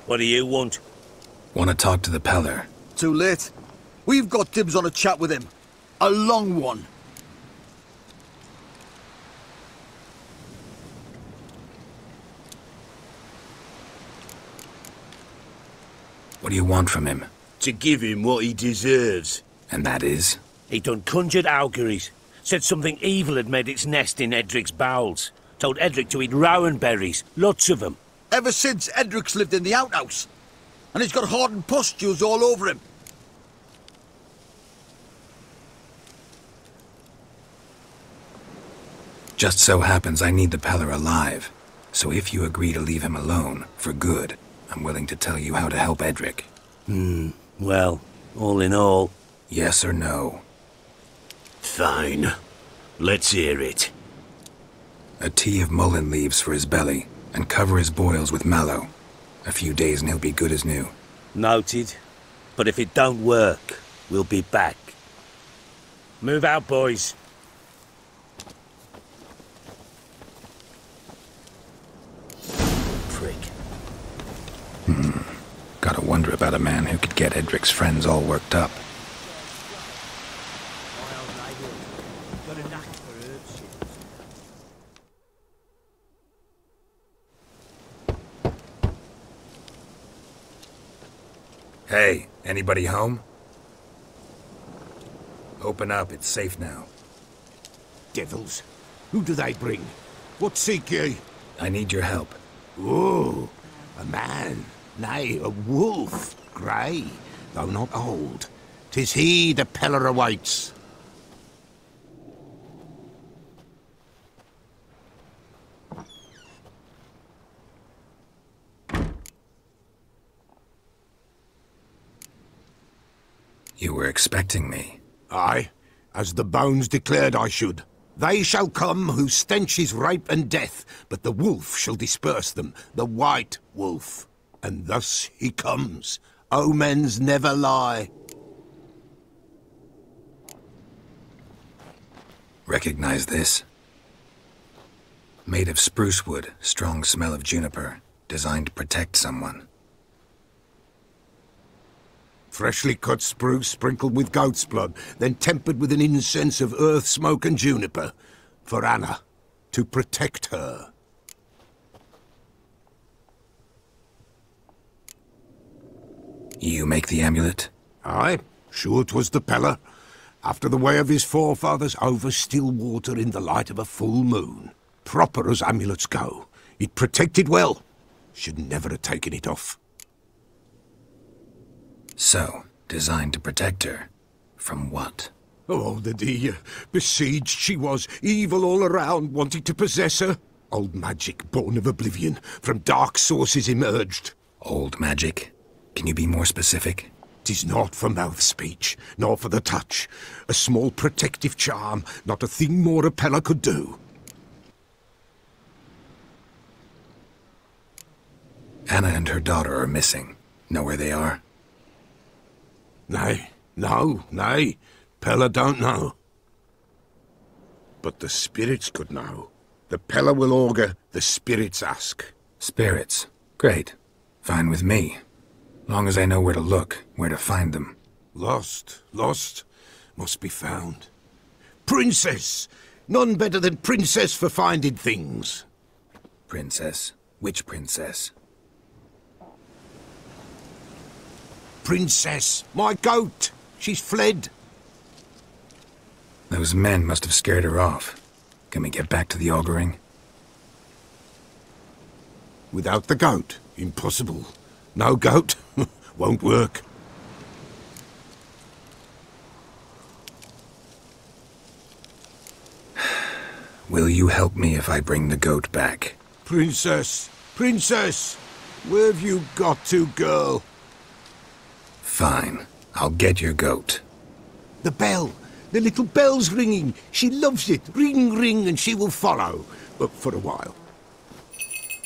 What do you want? Want to talk to the Peller. Too late. We've got dibs on a chat with him. A long one. What do you want from him? To give him what he deserves. And that is? He done conjured auguries. Said something evil had made its nest in Edric's bowels. Told Edric to eat rowan berries. Lots of them. Ever since Edric's lived in the outhouse. And he's got hardened pustules all over him. Just so happens I need the Peller alive. So if you agree to leave him alone, for good, I'm willing to tell you how to help Edric. Well, all in all... Yes or no? Fine. Let's hear it. A tea of mullein leaves for his belly, and cover his boils with mallow. A few days and he'll be good as new. Noted. But if it don't work, we'll be back. Move out, boys. Prick. Gotta wonder about a man who could get Edric's friends all worked up. Hey, anybody home? Open up, it's safe now. Devils? Who do they bring? What seek ye? I need your help. Oh, a man, nay, a wolf, grey, though not old. 'Tis he the Peller awaits. You were expecting me. Aye, as the bones declared I should. They shall come whose stench is rape and death, but the wolf shall disperse them, the white wolf. And thus he comes. Omens never lie. Recognize this? Made of spruce wood, strong smell of juniper, designed to protect someone. Freshly cut spruce sprinkled with goat's blood, then tempered with an incense of earth, smoke and juniper. For Anna, to protect her. You make the amulet? Aye, sure 'twas the Peller. After the way of his forefathers, over still water in the light of a full moon. Proper as amulets go. It protected well. Should never have taken it off. So, designed to protect her. From what? Oh, the dear. Besieged she was, evil all around, wanting to possess her. Old magic, born of oblivion, from dark sources emerged. Old magic? Can you be more specific? 'Tis not for mouth speech, nor for the touch. A small protective charm, not a thing more a Peller could do. Anna and her daughter are missing. Know where they are? Nay, nay. Peller don't know. But the spirits could know. The Peller will augur, the spirits ask. Spirits? Great. Fine with me. Long as I know where to look, where to find them. Lost, must be found. Princess! None better than Princess for finding things. Princess? Which princess? Princess, my goat! She's fled. Those men must have scared her off. Can we get back to the auguring? Without the goat, impossible. No goat, won't work. Will you help me if I bring the goat back? Princess, where have you got to, girl? Fine. I'll get your goat. The bell! The little bell's ringing. She loves it. Ring, ring, and she will follow. But for a while.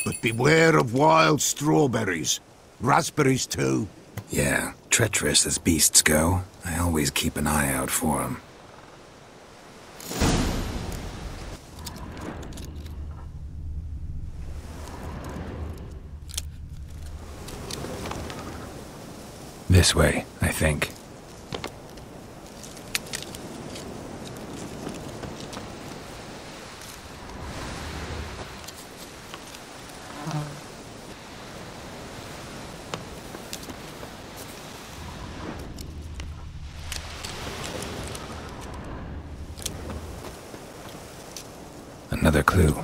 But beware of wild strawberries. Raspberries, too. Yeah, treacherous as beasts go. I always keep an eye out for 'em. This way, I think. Another clue.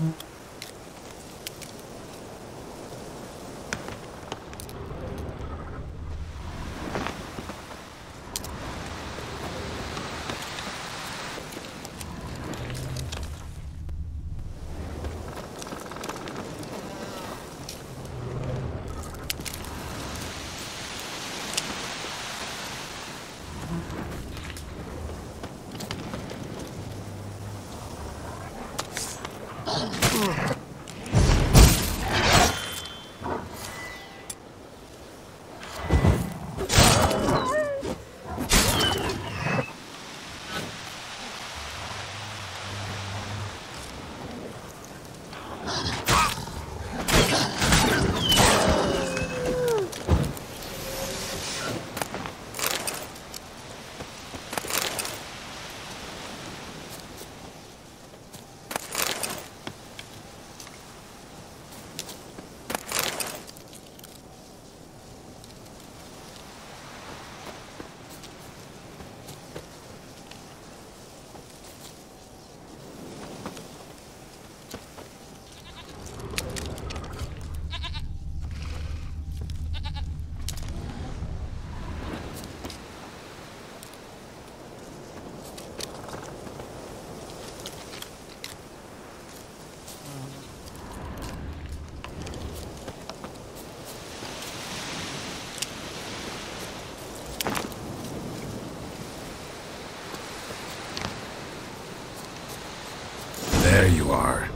There you are.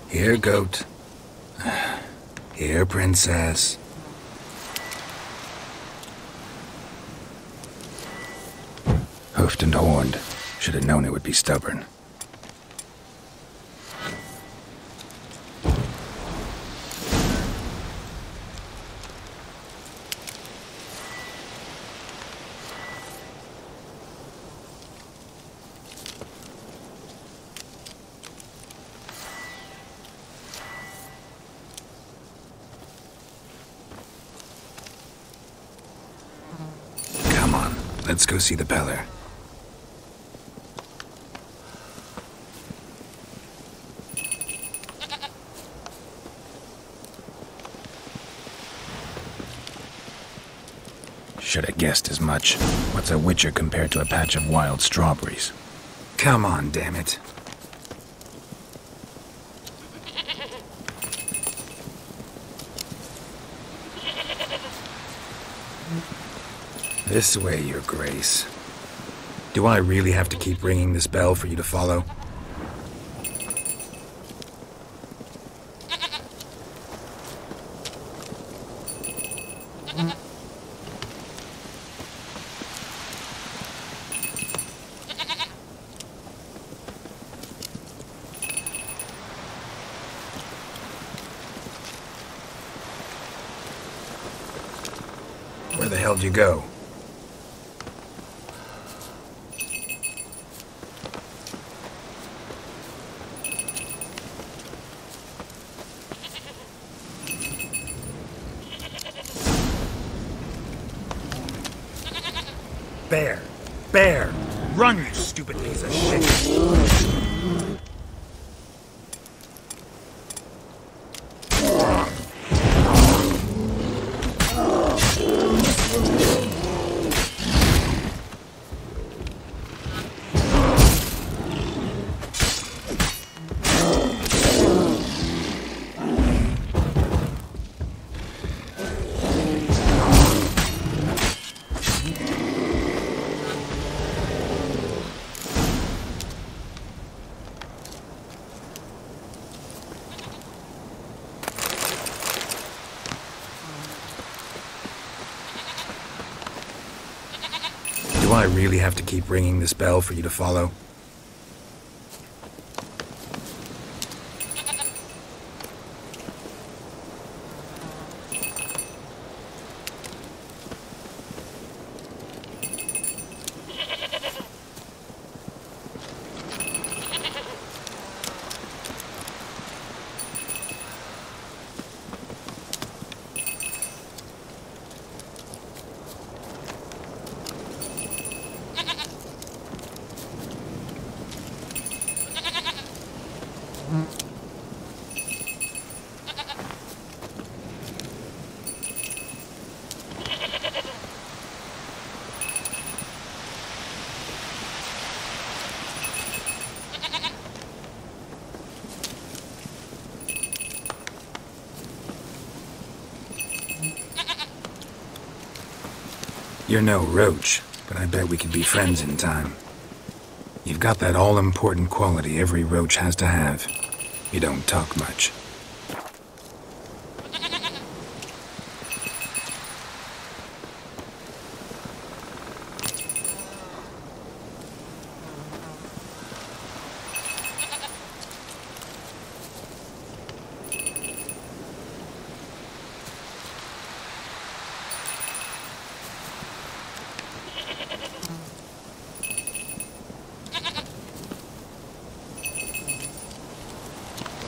Here, goat. Here, princess. Hoofed and horned. Should have known it would be stubborn. Come on, let's go see the Beller. Should have guessed as much. What's a witcher compared to a patch of wild strawberries? Come on, damn it. This way, Your Grace. Do I really have to keep ringing this bell for you to follow? Where the hell did you go? Bear! Bear! Run, you stupid piece of shit! Do I really have to keep ringing this bell for you to follow? You're no roach, but I bet we could be friends in time. You've got that all-important quality every roach has to have. You don't talk much.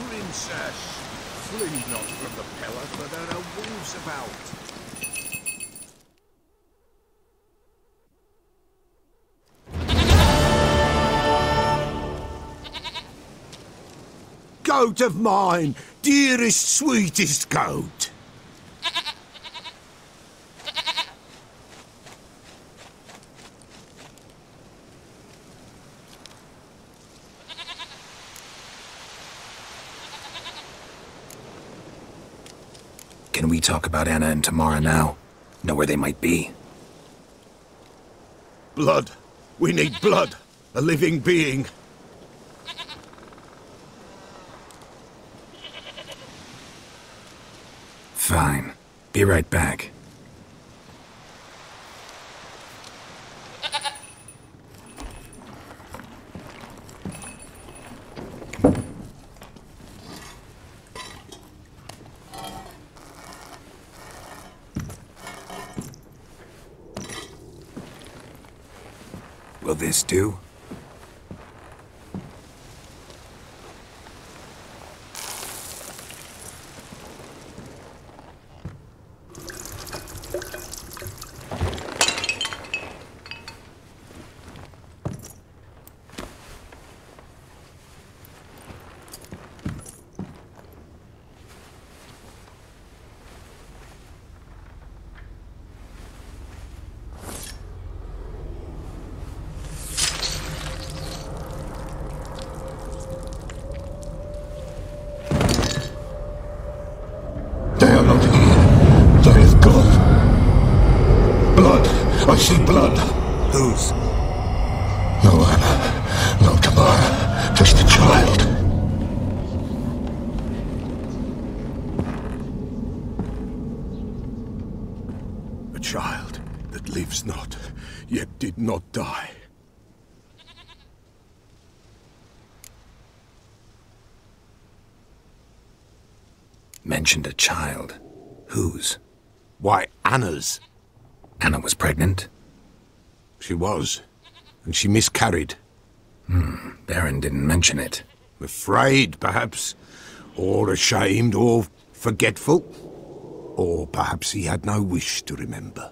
Princess, flee not from the pillar, for there are wolves about. Goat of mine, dearest, sweetest goat. Can we talk about Anna and Tamara now? Know where they might be? Blood. We need blood. A living being. Fine. Be right back. Will this do? They are not here. There is blood. Blood. I see blood. Whose? No Anna. No Tamara. Just a child. A child that lives not, yet did not die. Mentioned a child. Whose? Why, Anna's. Anna was pregnant? She was. And she miscarried. Baron didn't mention it. Afraid, perhaps. Or ashamed, or forgetful. Or perhaps he had no wish to remember.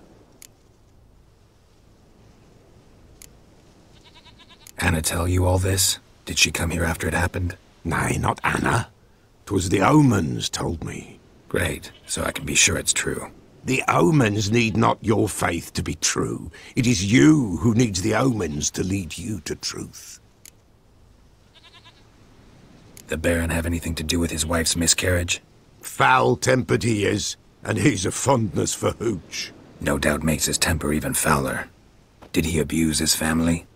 Anna tell you all this? Did she come here after it happened? Nay, not Anna. 'Twas the omens told me. Great, so I can be sure it's true. The omens need not your faith to be true. It is you who needs the omens to lead you to truth. The Baron have anything to do with his wife's miscarriage? Foul-tempered he is, and he's a fondness for hooch. No doubt makes his temper even fouler. Did he abuse his family?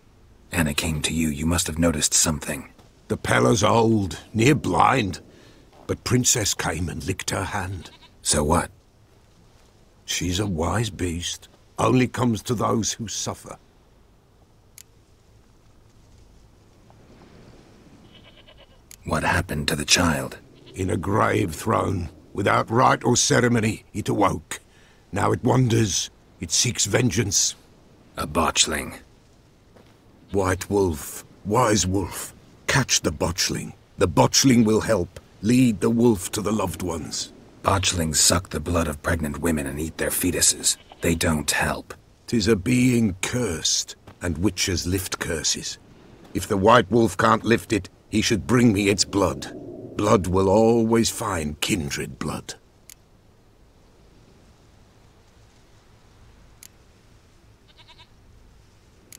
Anna came to you, you must have noticed something. The Pella's old, near blind. But Princess came and licked her hand. So what? She's a wise beast. Only comes to those who suffer. What happened to the child? In a grave thrown. Without rite or ceremony, it awoke. Now it wanders. It seeks vengeance. A botchling. White wolf. Wise wolf. Catch the botchling. The botchling will help. Lead the wolf to the loved ones. Botchlings suck the blood of pregnant women and eat their fetuses. They don't help. 'Tis a being cursed, and witches lift curses. If the white wolf can't lift it, he should bring me its blood. Blood will always find kindred blood.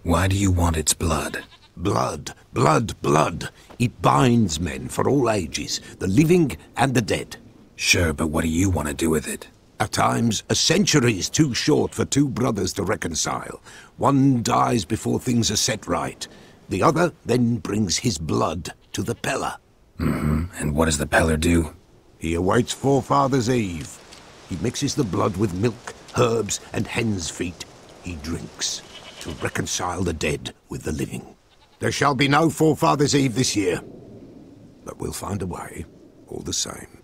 Why do you want its blood? Blood, blood, blood. It binds men for all ages, the living and the dead. Sure, but what do you want to do with it? At times, a century is too short for two brothers to reconcile. One dies before things are set right. The other then brings his blood to the Peller. And what does the Peller do? He awaits Forefathers' Eve. He mixes the blood with milk, herbs, and hen's feet. He drinks to reconcile the dead with the living. There shall be no Forefathers' Eve this year. But we'll find a way, all the same.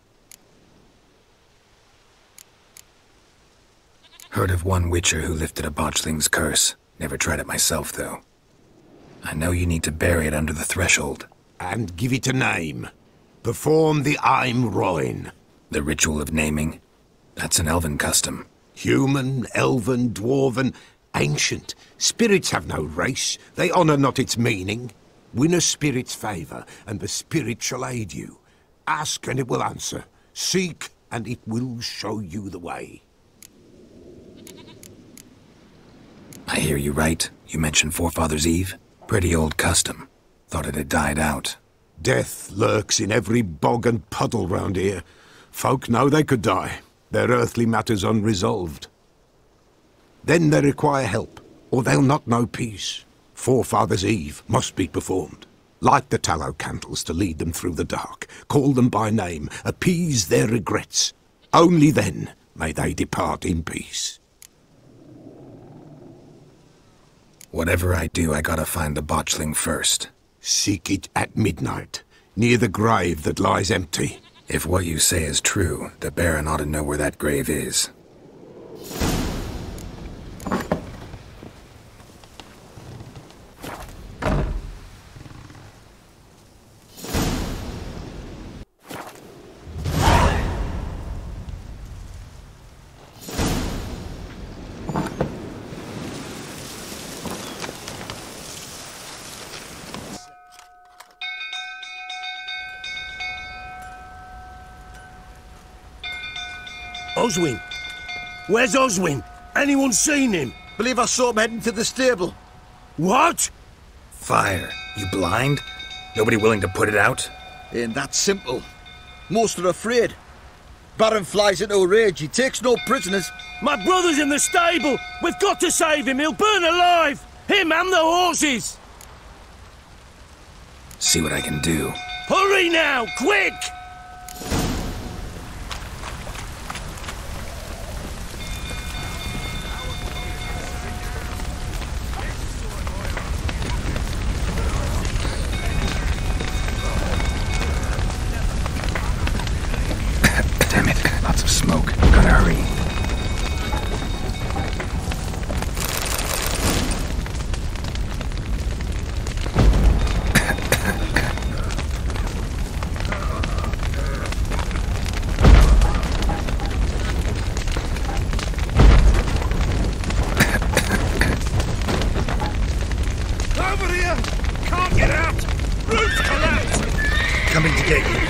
Heard of one witcher who lifted a botchling's curse. Never tried it myself, though. I know you need to bury it under the threshold. And give it a name. Perform the Aim Roin. The ritual of naming? That's an elven custom. Human, elven, dwarven, ancient. Spirits have no race. They honour not its meaning. Win a spirit's favour, and the spirit shall aid you. Ask, and it will answer. Seek, and it will show you the way. I hear you right. You mentioned Forefathers' Eve? Pretty old custom. Thought it had died out. Death lurks in every bog and puddle round here. Folk know they could die, their earthly matters unresolved. Then they require help, or they'll not know peace. Forefathers' Eve must be performed. Light the tallow candles to lead them through the dark. Call them by name, appease their regrets. Only then may they depart in peace. Whatever I do, I gotta find the botchling first. Seek it at midnight, near the grave that lies empty. If what you say is true, the Baron ought to know where that grave is. Oswin! Where's Oswin? Anyone seen him? Believe I saw him heading to the stable. What? Fire. You blind? Nobody willing to put it out? Ain't that simple. Most are afraid. Baron flies into a rage. He takes no prisoners. My brother's in the stable! We've got to save him! He'll burn alive! Him and the horses! See what I can do. Hurry now! Quick! Damn it. Lots of smoke. Gotta hurry. Over here! Can't get out! Roof collapsed! Coming to get you.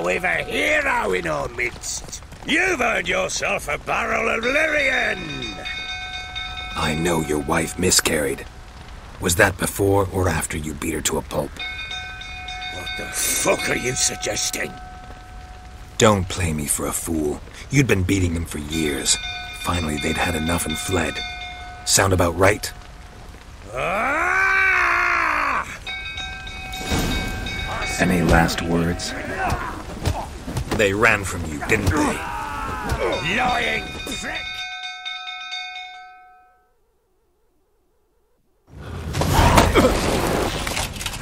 We've a hero in our midst. You've earned yourself a barrel of Lyrian. I know your wife miscarried. Was that before or after you beat her to a pulp? What the fuck are you suggesting? Don't play me for a fool. You'd been beating them for years. Finally, they'd had enough and fled. Sound about right? Ah! Any last words? They ran from you, didn't they? Lying prick!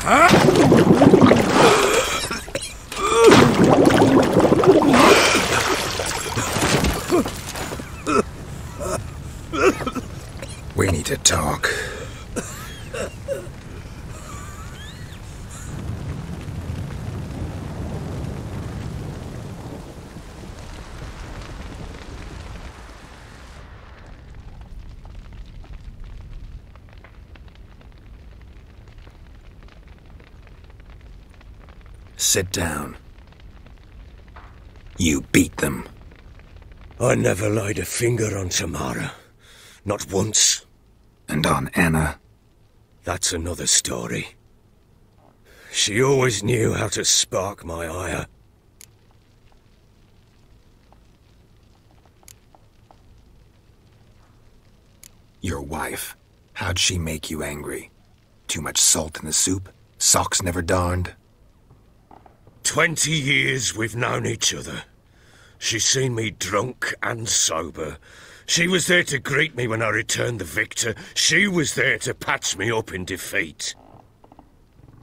We need to talk. Sit down. You beat them. I never laid a finger on Tamara. Not once. And on Anna? That's another story. She always knew how to spark my ire. Your wife. How'd she make you angry? Too much salt in the soup? Socks never darned? 20 years we've known each other. She's seen me drunk and sober. She was there to greet me when I returned the victor. She was there to patch me up in defeat.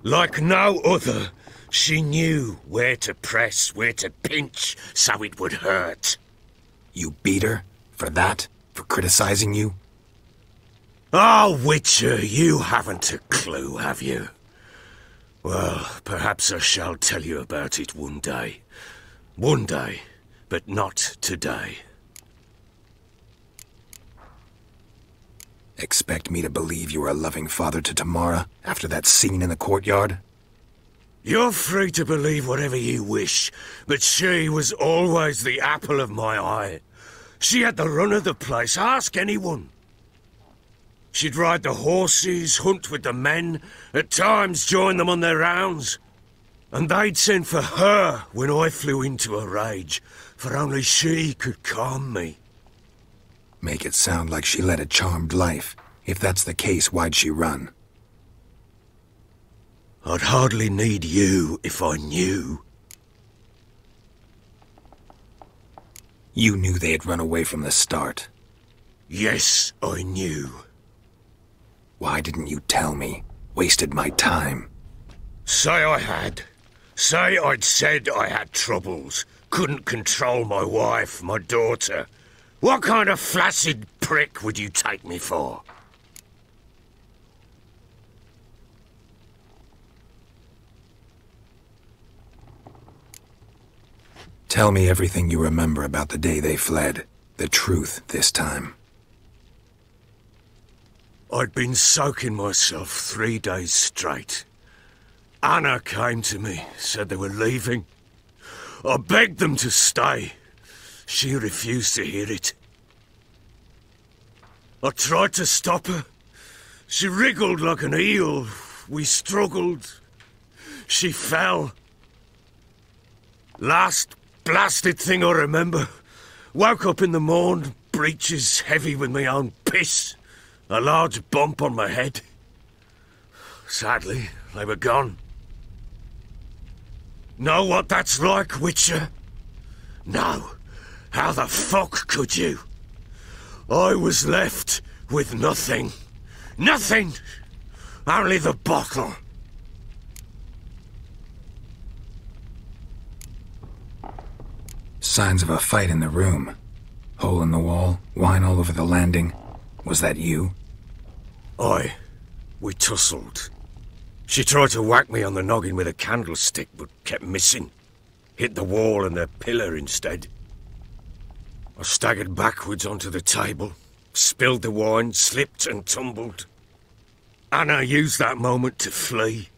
Like no other, she knew where to press, where to pinch, so it would hurt. You beat her? For that? For criticizing you? Oh, Witcher, you haven't a clue, have you? Well, perhaps I shall tell you about it one day. One day, but not today. Expect me to believe you were a loving father to Tamara after that scene in the courtyard? You're free to believe whatever you wish, but she was always the apple of my eye. She had the run of the place, ask anyone. She'd ride the horses, hunt with the men, at times join them on their rounds. And they'd send for her when I flew into a rage, for only she could calm me. Make it sound like she led a charmed life. If that's the case, why'd she run? I'd hardly need you if I knew. You knew they had run away from the start. Yes, I knew. Why didn't you tell me? Wasted my time. Say I had. Say I'd said I had troubles. Couldn't control my wife, my daughter. What kind of flaccid prick would you take me for? Tell me everything you remember about the day they fled. The truth this time. I'd been soaking myself 3 days straight. Anna came to me, said they were leaving. I begged them to stay. She refused to hear it. I tried to stop her. She wriggled like an eel. We struggled. She fell. Last blasted thing I remember. Woke up in the morn, breeches heavy with my own piss. A large bump on my head. Sadly, they were gone. Know what that's like, Witcher? No. How the fuck could you? I was left with nothing. Nothing! Only the bottle. Signs of a fight in the room. Hole in the wall, wine all over the landing. Was that you? Aye. We tussled. She tried to whack me on the noggin with a candlestick, but kept missing. Hit the wall and the pillar instead. I staggered backwards onto the table, spilled the wine, slipped and tumbled. Anna used that moment to flee.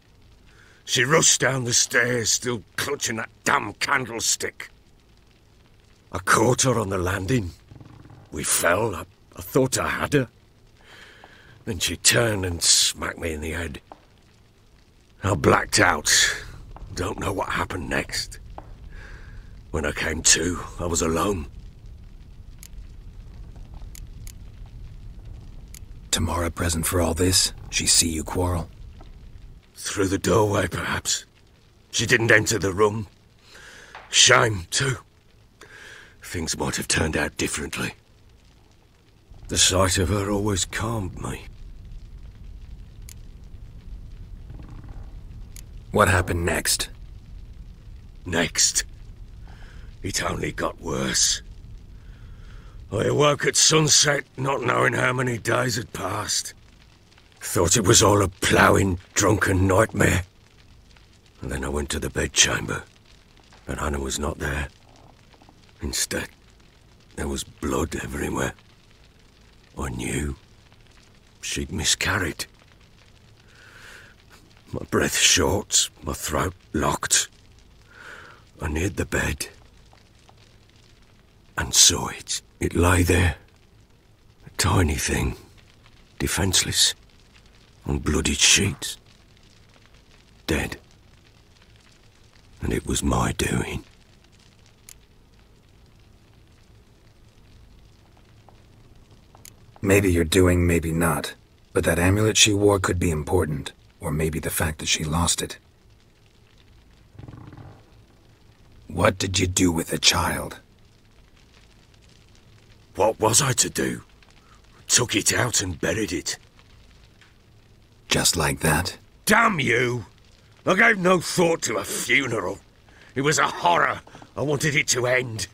She rushed down the stairs, still clutching that damn candlestick. I caught her on the landing. We fell. I thought I had her. Then she turned and smacked me in the head. I blacked out. Don't know what happened next. When I came to, I was alone. Tamara present for all this? She see you quarrel? Through the doorway, perhaps. She didn't enter the room. Shame, too. Things might have turned out differently. The sight of her always calmed me. What happened next? Next, it only got worse. I awoke at sunset, not knowing how many days had passed. Thought it was all a ploughing, drunken nightmare. And then I went to the bedchamber, but Anna was not there. Instead, there was blood everywhere. I knew she'd miscarried. My breath short, my throat locked. I neared the bed and saw it. It lay there, a tiny thing, defenseless, on bloodied sheets, dead. And it was my doing. Maybe you're doing, maybe not. But that amulet she wore could be important. Or maybe the fact that she lost it. What did you do with the child? What was I to do? Took it out and buried it. Just like that? Damn you! I gave no thought to a funeral. It was a horror. I wanted it to end.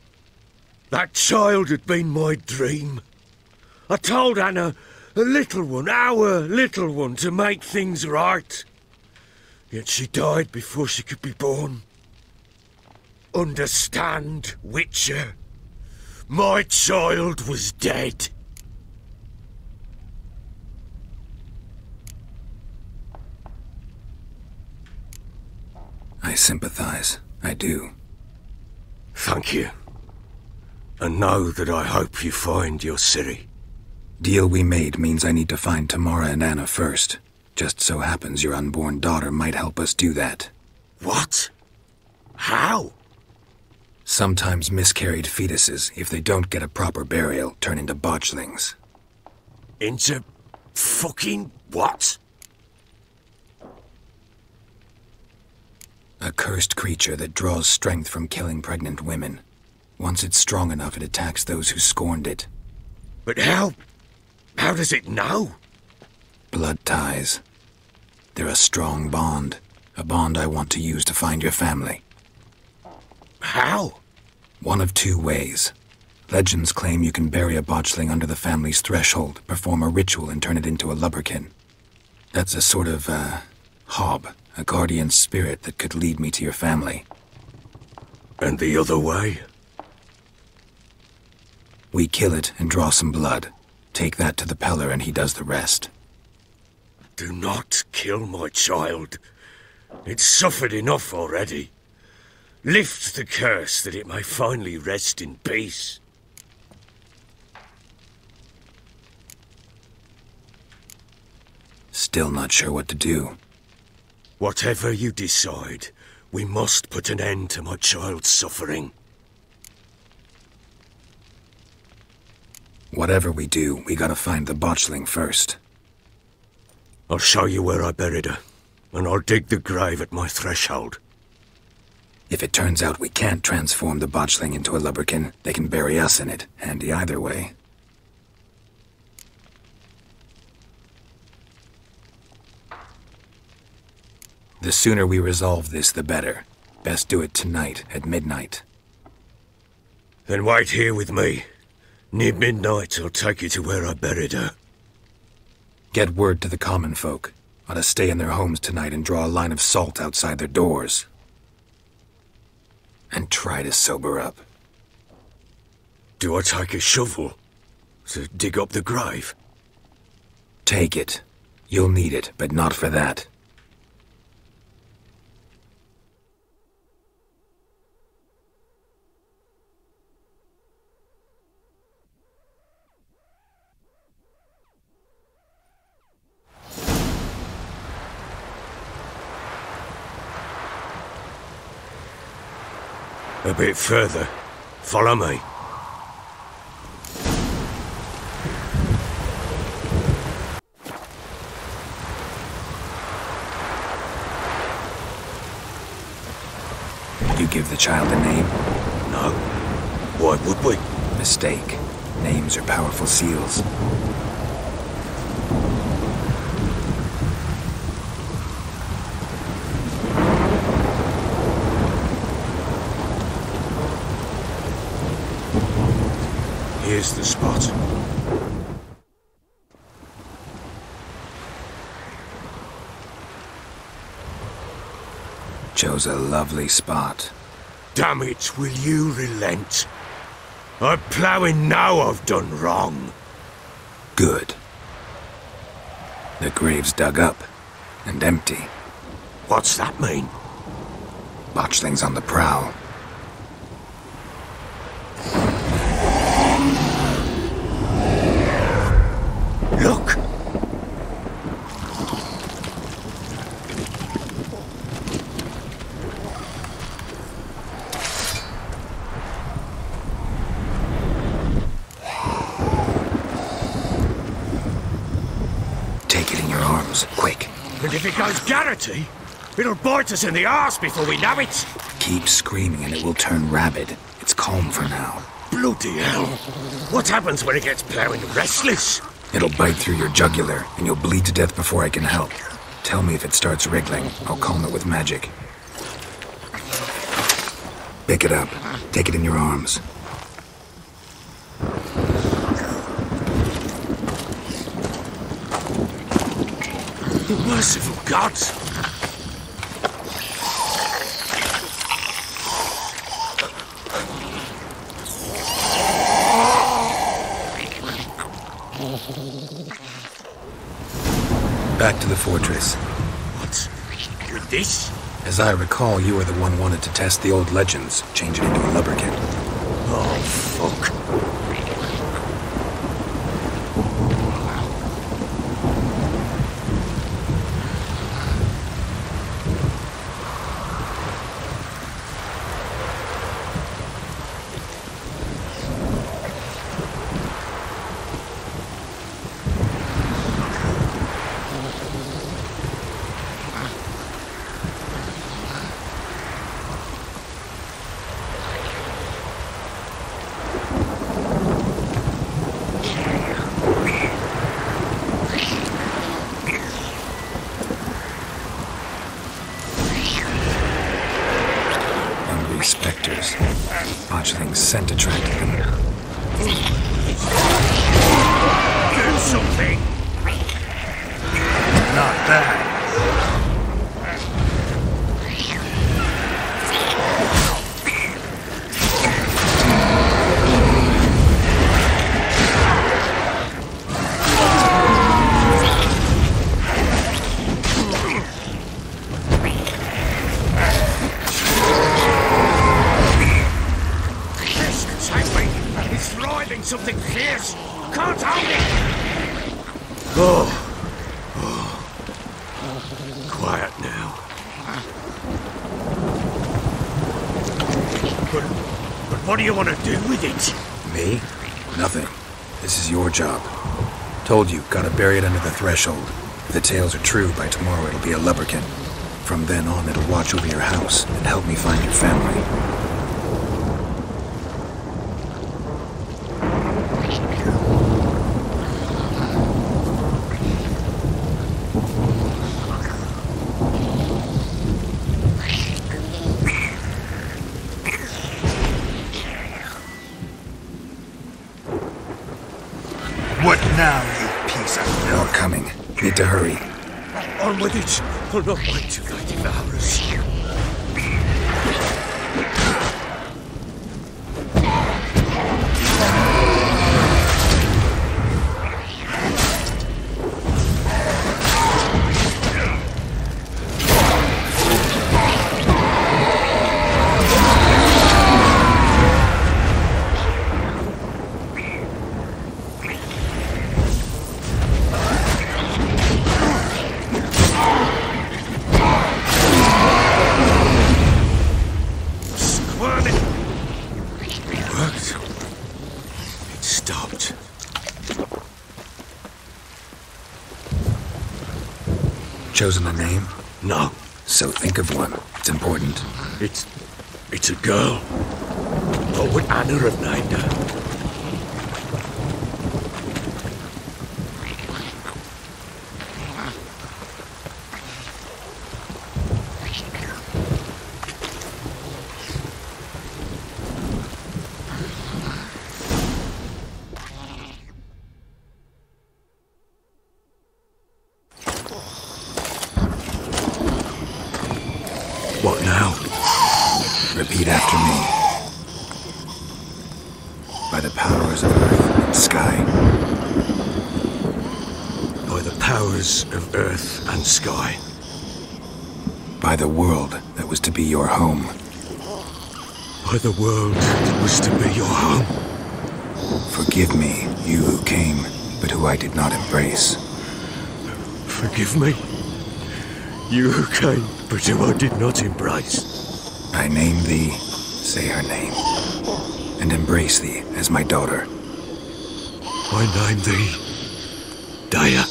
That child had been my dream. I told Anna, a little one, our little one, to make things right. Yet she died before she could be born. Understand, Witcher? My child was dead. I sympathize. I do. Thank you. And know that I hope you find your Ciri. Deal we made means I need to find Tamara and Anna first. Just so happens your unborn daughter might help us do that. What? How? Sometimes miscarried fetuses, if they don't get a proper burial, turn into botchlings. Into fucking what? A cursed creature that draws strength from killing pregnant women. Once it's strong enough, it attacks those who scorned it. But how does it know? Blood ties. They're a strong bond. A bond I want to use to find your family. How? One of two ways. Legends claim you can bury a botchling under the family's threshold, perform a ritual, and turn it into a lubberkin. That's a sort of, hob, a guardian spirit that could lead me to your family. And the other way? We kill it and draw some blood. Take that to the Peller and he does the rest. Do not kill my child. It's suffered enough already. Lift the curse that it may finally rest in peace. Still not sure what to do. Whatever you decide, we must put an end to my child's suffering. Whatever we do, we gotta find the botchling first. I'll show you where I buried her, and I'll dig the grave at my threshold. If it turns out we can't transform the botchling into a lubberkin, they can bury us in it. Handy either way. The sooner we resolve this, the better. Best do it tonight, at midnight. Then wait here with me. Near midnight, I'll take you to where I buried her. Get word to the common folk. Ought to stay in their homes tonight and draw a line of salt outside their doors. And try to sober up. Do I take a shovel to dig up the grave? Take it. You'll need it, but not for that. A bit further. Follow me. You give the child a name? No. Why would we? Mistake. Names are powerful seals. That's the spot. Chose a lovely spot. Damn it, will you relent? I'm ploughing now I've done wrong. Good. The grave's dug up and empty. What's that mean? Botchling's on the prowl. Look! Take it in your arms, quick. And if it goes Garrity, it'll bite us in the arse before we know it. Keep screaming and it will turn rabid. It's calm for now. Bloody hell. What happens when it gets ploughing restless? It'll bite through your jugular, and you'll bleed to death before I can help. Tell me if it starts wriggling. I'll calm it with magic. Pick it up. Take it in your arms. Merciful gods! Back to the fortress. What? With this? As I recall, you were the one wanted to test the old legends, change it into a lubricant. Oh, fuck. Spectres. Botchling's scent attracted them. Do something! Not bad. Something fierce! Can't hold it! Oh. Quiet now. But what do you want to do with it? Me? Nothing. This is your job. Told you, gotta bury it under the threshold. If the tales are true, by tomorrow it'll be a lubricant. From then on, it'll watch over your house and help me find your family. What now, you piece of They're coming. Need to hurry. On with it! I'll not wait till they devour us. Chosen a name? No. So think of one. It's important. It's a girl. What would Anna have named her? Repeat after me. By the powers of earth and sky. By the powers of earth and sky. By the world that was to be your home. By the world that was to be your home. Forgive me, you who came, but who I did not embrace. Forgive me, you who came, but who I did not embrace. I name thee, say her name, and embrace thee as my daughter. I name thee, Daya,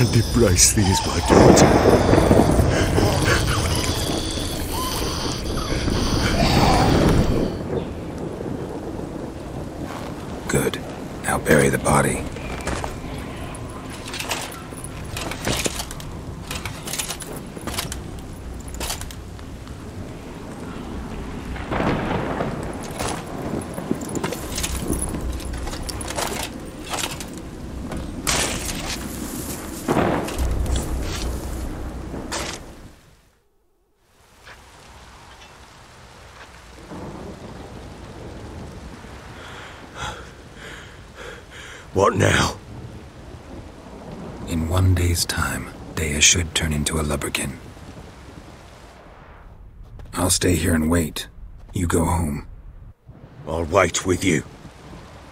and embrace thee as my daughter. Good. Now bury the body. What now? In 1 day's time, Daya should turn into a lubberkin. I'll stay here and wait. You go home. I'll wait with you.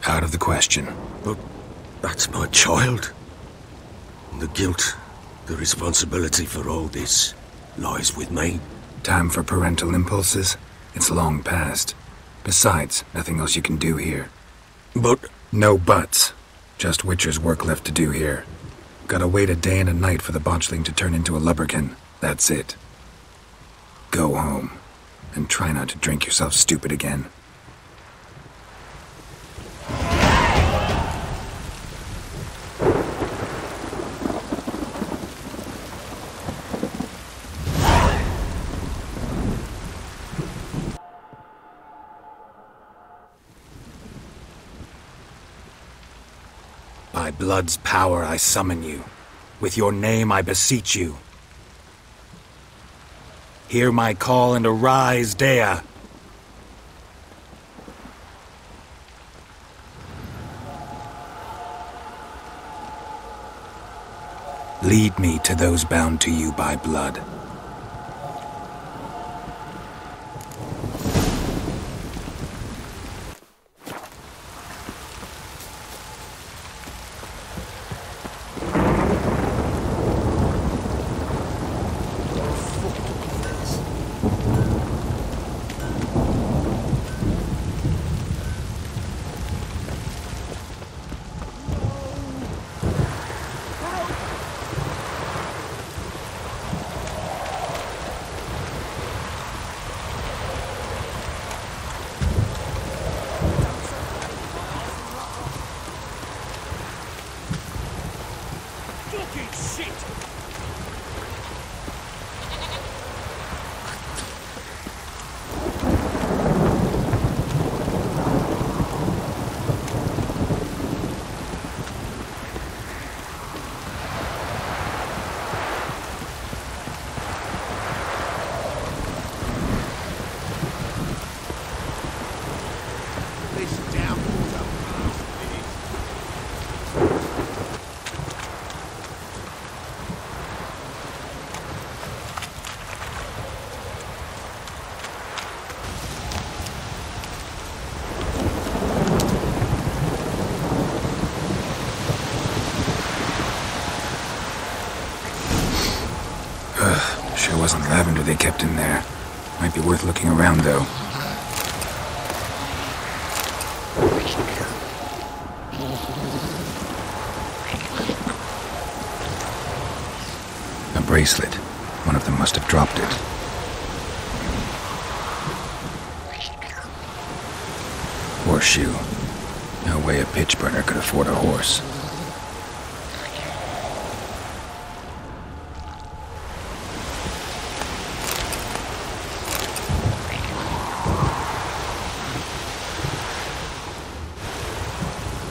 Out of the question. But that's my child. The guilt, the responsibility for all this lies with me. Time for parental impulses? It's long past. Besides, nothing else you can do here. But... No buts. Just Witcher's work left to do here. Gotta wait a day and a night for the botchling to turn into a lubberkin. That's it. Go home. And try not to drink yourself stupid again. By blood's power I summon you. With your name I beseech you. Hear my call and arise, Daya. Lead me to those bound to you by blood. Sure wasn't lavender they kept in there. Might be worth looking around, though. A bracelet. One of them must have dropped it. Horseshoe. No way a pitch burner could afford a horse.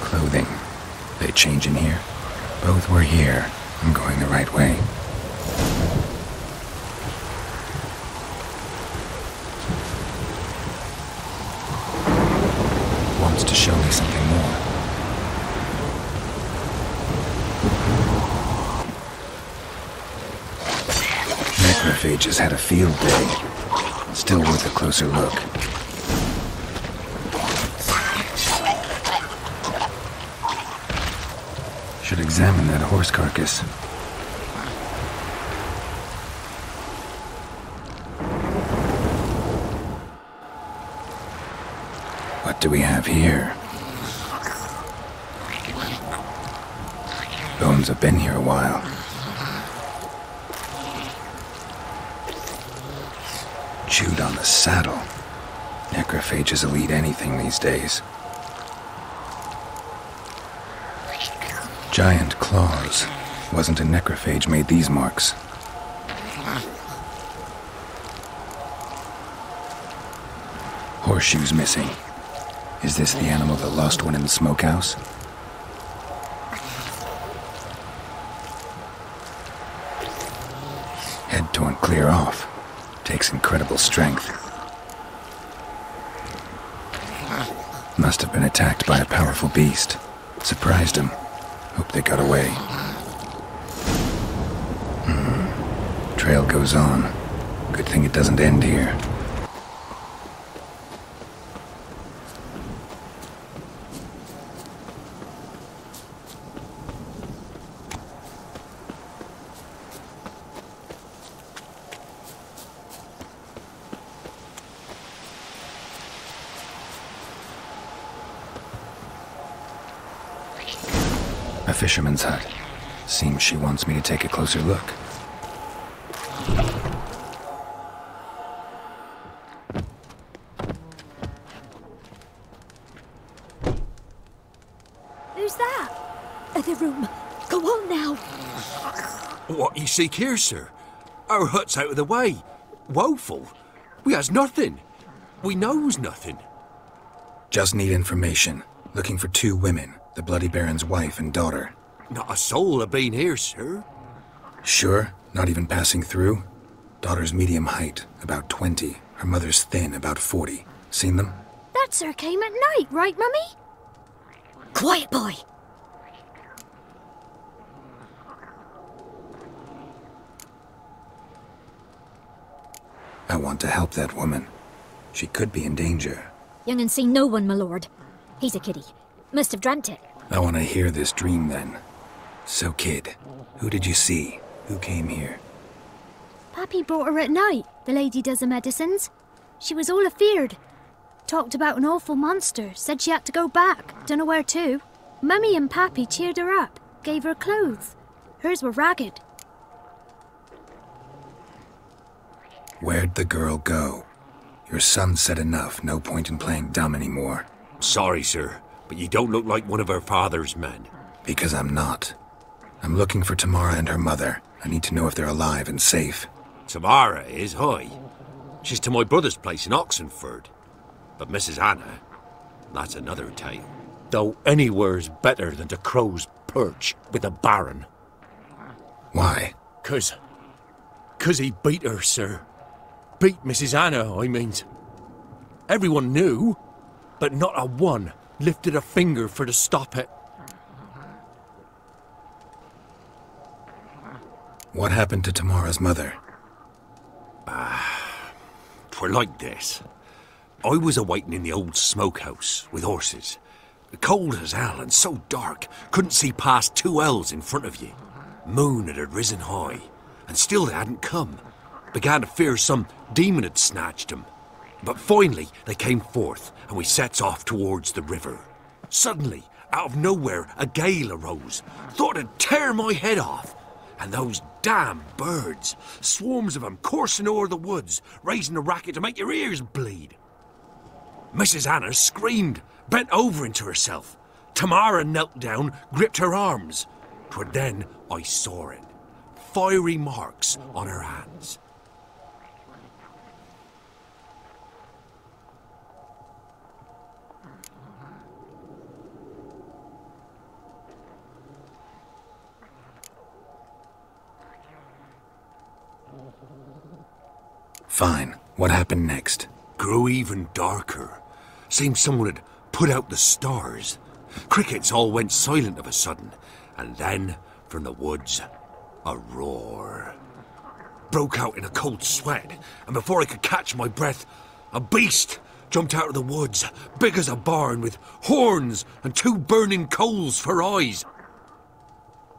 Clothing. They change in here? Both were here. I'm going the right way. necrophage has had a field day. Still worth a closer look. Should examine that horse carcass. What do we have here? Bones have been here a while. Chewed on the saddle. Necrophages will eat anything these days. Giant claws. Wasn't a necrophage made these marks. Horseshoes missing. Is this the animal that lost one in the smokehouse? Head torn clear off. Takes incredible strength. Must have been attacked by a powerful beast. Surprised him. Hope they got away. Trail goes on. Good thing it doesn't end here. A fisherman's hut. Seems she wants me to take a closer look. Who's that? The room. Go on now. What you seek here, sir? Our hut's out of the way. Woeful. We has nothing. We knows nothing. Just need information. Looking for 2 women. The Bloody Baron's wife and daughter. Not a soul have been here, sir. Sure? Not even passing through? Daughter's medium height, about 20. Her mother's thin, about 40. Seen them? That sir came at night, right, Mummy? Quiet, boy. I want to help that woman. She could be in danger. Young and seen no one, my lord. He's a kiddie. Must have dreamt it. I want to hear this dream then. So, kid, who did you see? Who came here? Pappy brought her at night. The lady does the medicines. She was all afeared. Talked about an awful monster. Said she had to go back. Dunno where to. Mummy and Pappy cheered her up. Gave her clothes. Hers were ragged. Where'd the girl go? Your son said enough. No point in playing dumb anymore. Sorry, sir, but you don't look like one of her father's men. Because I'm not. I'm looking for Tamara and her mother. I need to know if they're alive and safe. Tamara is, hi. She's to my brother's place in Oxenford. But Mrs. Anna, that's another tale. Though anywhere's better than the Crow's Perch with the Baron. Why? 'Cause he beat her, sir. Beat Mrs. Anna, I means. Everyone knew, but not a one lifted a finger for to stop it. What happened to Tamara's mother? 'Twere like this. I was awaiting in the old smokehouse with horses. Cold as hell and so dark, couldn't see past 2 ells in front of you. Moon had risen high, and still they hadn't come. Began to fear some demon had snatched them. But finally they came forth, and we sets off towards the river. Suddenly, out of nowhere, a gale arose. Thought it'd tear my head off. And those damn birds, swarms of them coursing o'er the woods, raising a racket to make your ears bleed. Mrs. Anna screamed, bent over into herself. Tamara knelt down, gripped her arms. 'Twere then I saw it. Fiery marks on her hands. Fine. What happened next? Grew even darker. Seemed someone had put out the stars. Crickets all went silent of a sudden, and then, from the woods, a roar. broke out in a cold sweat, and before I could catch my breath, a beast jumped out of the woods, big as a barn, with horns and 2 burning coals for eyes.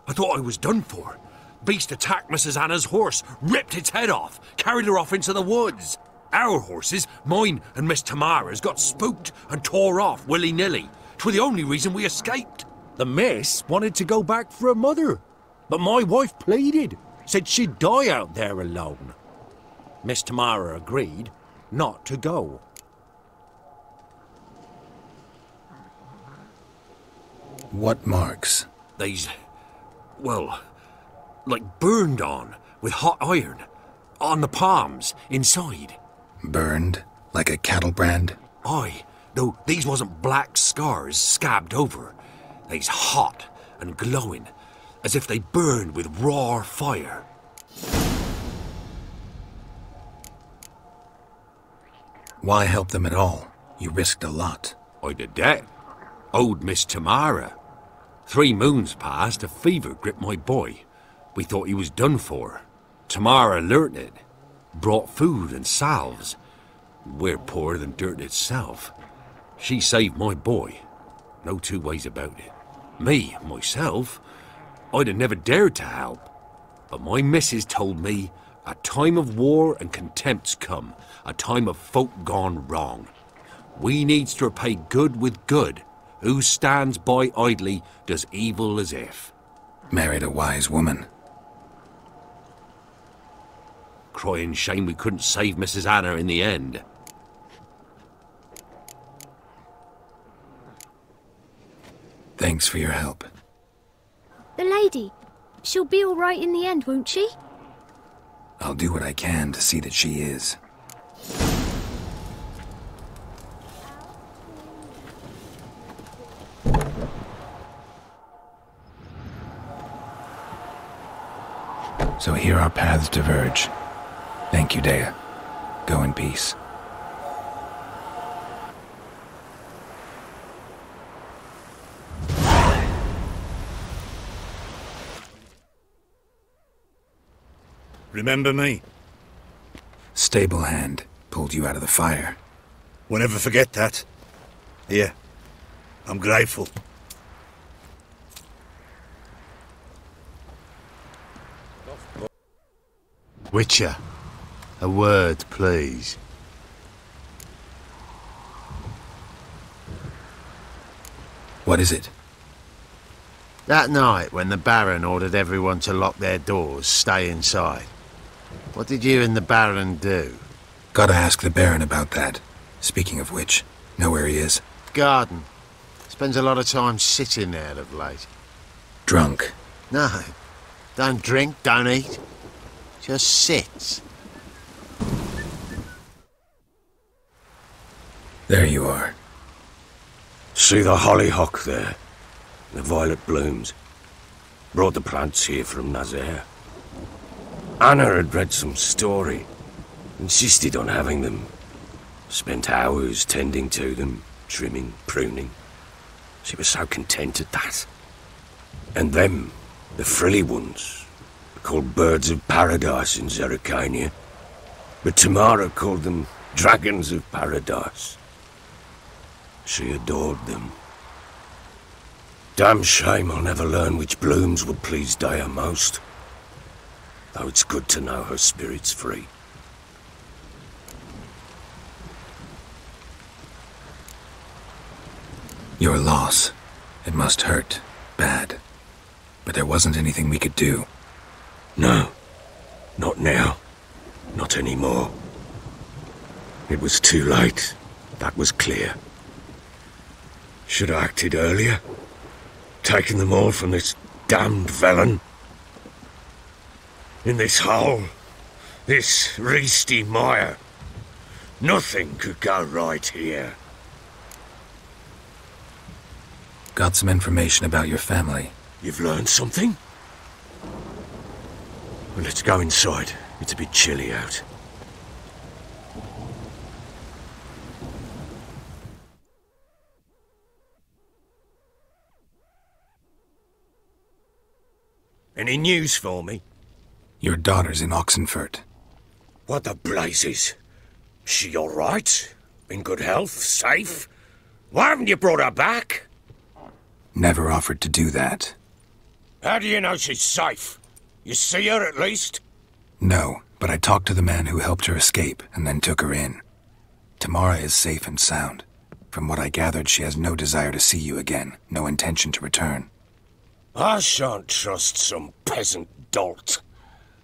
I thought I was done for. Beast attacked Mrs. Anna's horse, ripped its head off, carried her off into the woods. Our horses, mine and Miss Tamara's, got spooked and tore off willy-nilly. 'Twas the only reason we escaped. The miss wanted to go back for her mother, but my wife pleaded, said she'd die out there alone. Miss Tamara agreed not to go. What marks? They's, well, like burned on with hot iron. On the palms, inside. Burned? Like a cattle brand? Aye, though these wasn't black scars scabbed over. They's hot and glowing, as if they burned with raw fire. Why help them at all? You risked a lot. I'd a debt. Owed Miss Tamara. 3 moons passed, a fever gripped my boy. We thought he was done for. Tamara learnt it. Brought food and salves. We're poorer than dirt itself. She saved my boy. No 2 ways about it. Me, myself, I'd have never dared to help. But my missus told me a time of war and contempt's come. A time of folk gone wrong. We needs to repay good with good. Who stands by idly does evil as if. Married a wise woman. Crying shame we couldn't save Mrs. Anna in the end. Thanks for your help. The lady, she'll be all right in the end, won't she? I'll do what I can to see that she is. So here our paths diverge. Thank you, Dea. Go in peace. Remember me? Stable hand pulled you out of the fire. Won't ever forget that. Here, I'm grateful. Witcher, a word, please. What is it? That night when the Baron ordered everyone to lock their doors, stay inside. What did you and the Baron do? Gotta ask the Baron about that. Speaking of which, know where he is? Garden. Spends a lot of time sitting there of late. Drunk. No. Don't drink, don't eat. Just sits. There you are. See the hollyhock there? The violet blooms. Brought the plants here from Nazaire. Anna had read some story. Insisted on having them. Spent hours tending to them, trimming, pruning. She was so content at that. And them, the frilly ones, called birds of paradise in Zerrikania. But Tamara called them dragons of paradise. She adored them. Damn shame I'll never learn which blooms would please Dea most. Though it's good to know her spirit's free. Your loss. It must hurt. Bad. But there wasn't anything we could do. No. Not now. Not anymore. It was too late. That was clear. Should have acted earlier. Taken them all from this damned villain. In this hole. This reesty mire. Nothing could go right here. Got some information about your family. You've learned something? Well, let's go inside. It's a bit chilly out. Any news for me? Your daughter's in Oxenfurt. What the blazes? She all right? In good health? Safe? Why haven't you brought her back? Never offered to do that. How do you know she's safe? You see her at least? No, but I talked to the man who helped her escape and then took her in. Tamara is safe and sound. From what I gathered, she has no desire to see you again, no intention to return. I shan't trust some peasant dolt.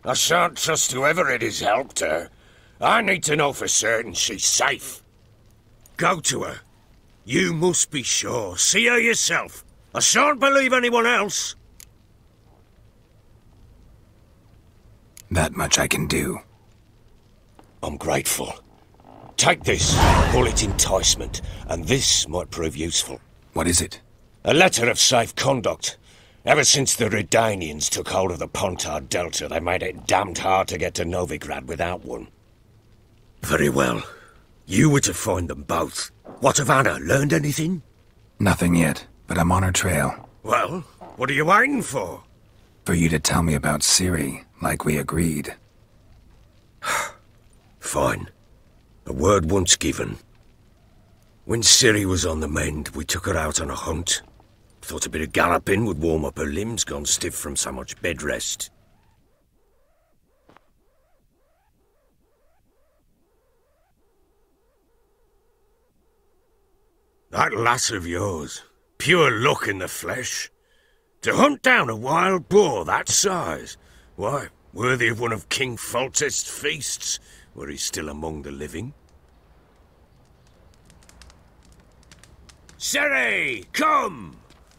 I shan't trust whoever it is helped her. I need to know for certain she's safe. Go to her. You must be sure. See her yourself. I shan't believe anyone else. That much I can do. I'm grateful. Take this, call it enticement, and this might prove useful. What is it? A letter of safe conduct. Ever since the Redanians took hold of the Pontard Delta, they made it damned hard to get to Novigrad without one. Very well. You were to find them both. What of Anna? Learned anything? Nothing yet, but I'm on her trail. Well, what are you waiting for? For you to tell me about Ciri, like we agreed. Fine. A word once given. When Ciri was on the mend, we took her out on a hunt. Thought a bit of galloping would warm up her limbs, gone stiff from so much bed rest. That lass of yours, pure luck in the flesh. To hunt down a wild boar that size, why, worthy of one of King Foltest's feasts, were he still among the living. Ciri, come!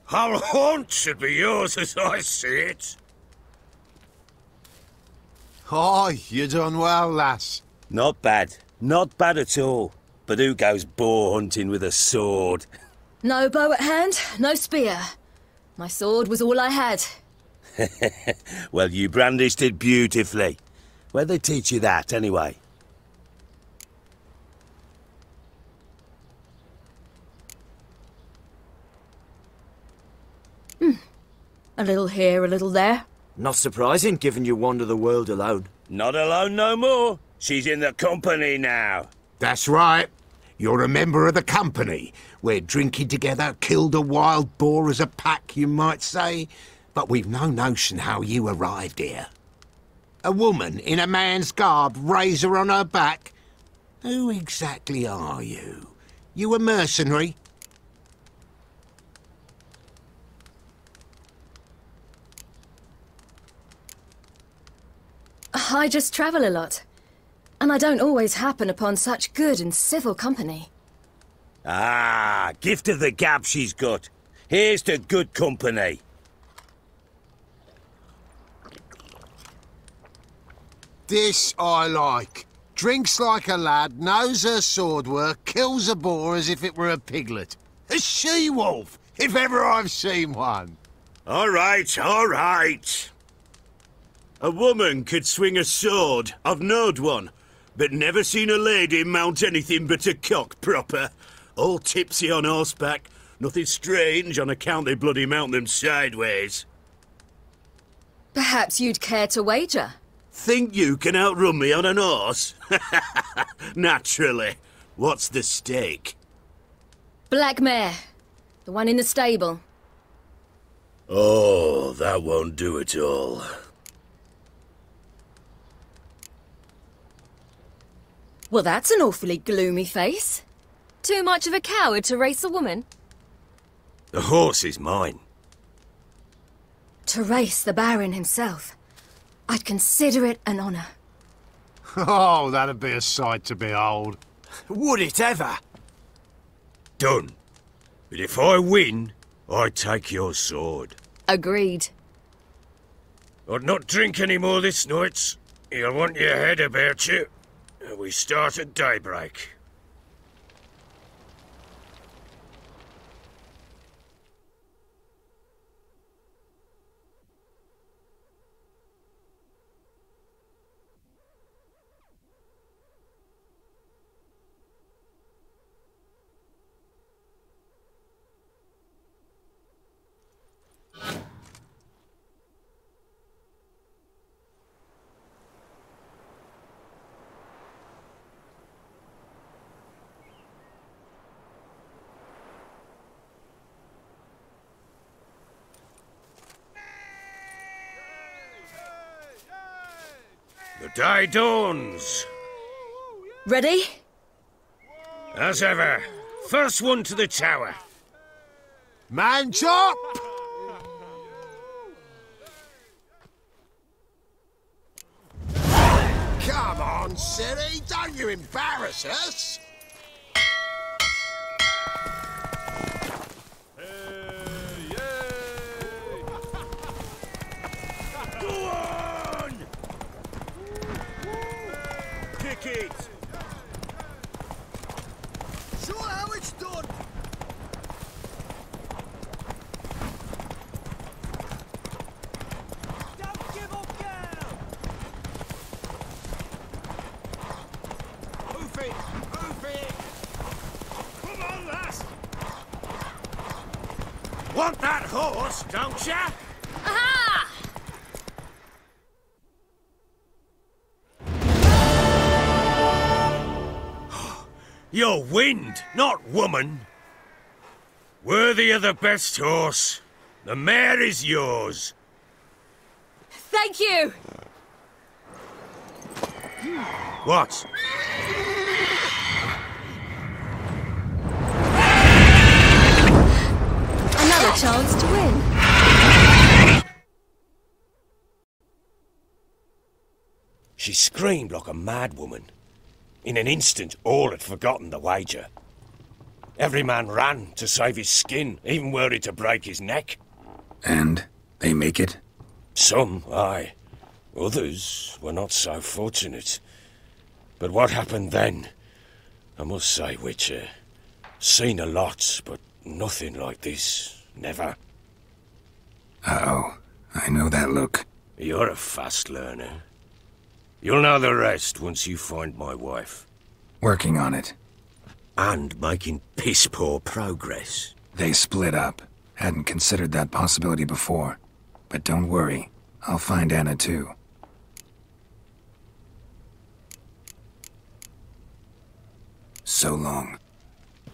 Our haunt should be yours as I see it. Aye, you done well, lass. Not bad. Not bad at all. But who goes boar hunting with a sword? No bow at hand, no spear. My sword was all I had. Well, you brandished it beautifully. Where'd they teach you that, anyway? A little here, a little there. Not surprising, given you wander the world alone. Not alone no more. She's in the company now. That's right. You're a member of the company. We're drinking together, killed a wild boar as a pack, you might say. But we've no notion how you arrived here. A woman in a man's garb, razor on her back. Who exactly are you? You a mercenary? I just travel a lot. And I don't always happen upon such good and civil company. Ah, gift of the gab she's got. Here's to good company. This I like. Drinks like a lad, knows her sword work, kills a boar as if it were a piglet. A she-wolf, if ever I've seen one. All right, all right. A woman could swing a sword. I've knowed one. But never seen a lady mount anything but a cock proper. All tipsy on horseback. Nothing strange on account they bloody mount them sideways. Perhaps you'd care to wager? Think you can outrun me on an horse? Naturally. What's the stake? Black mare. The one in the stable. Oh, that won't do it all. Well, that's an awfully gloomy face. Too much of a coward to race a woman? The horse is mine. To race the Baron himself. I'd consider it an honour. Oh, that'd be a sight to behold. Would it ever? Done. But if I win, I take your sword. Agreed. I'd not drink any more this night. You'll want your head about you. We start at daybreak. The day dawns. Ready? As ever. First one to the tower. Man chop! Come on, Siri, don't you embarrass us! Go on! Kick it! Show how it's done! Don't give up, girl! Move it! Move it! Come on, lass! Want that horse, don't ya? Aha! You're wind, not woman. Worthy of the best horse. The mare is yours. Thank you! What? Another chance to win. She screamed like a madwoman. In an instant, all had forgotten the wager. Every man ran to save his skin, even were it to break his neck. And they make it? Some, aye. Others were not so fortunate. But what happened then? I must say, Witcher, seen a lot, but nothing like this. Never. Uh-oh. I know that look. You're a fast learner. You'll know the rest once you find my wife. Working on it. And making piss-poor progress. They split up. Hadn't considered that possibility before. But don't worry. I'll find Anna too. So long.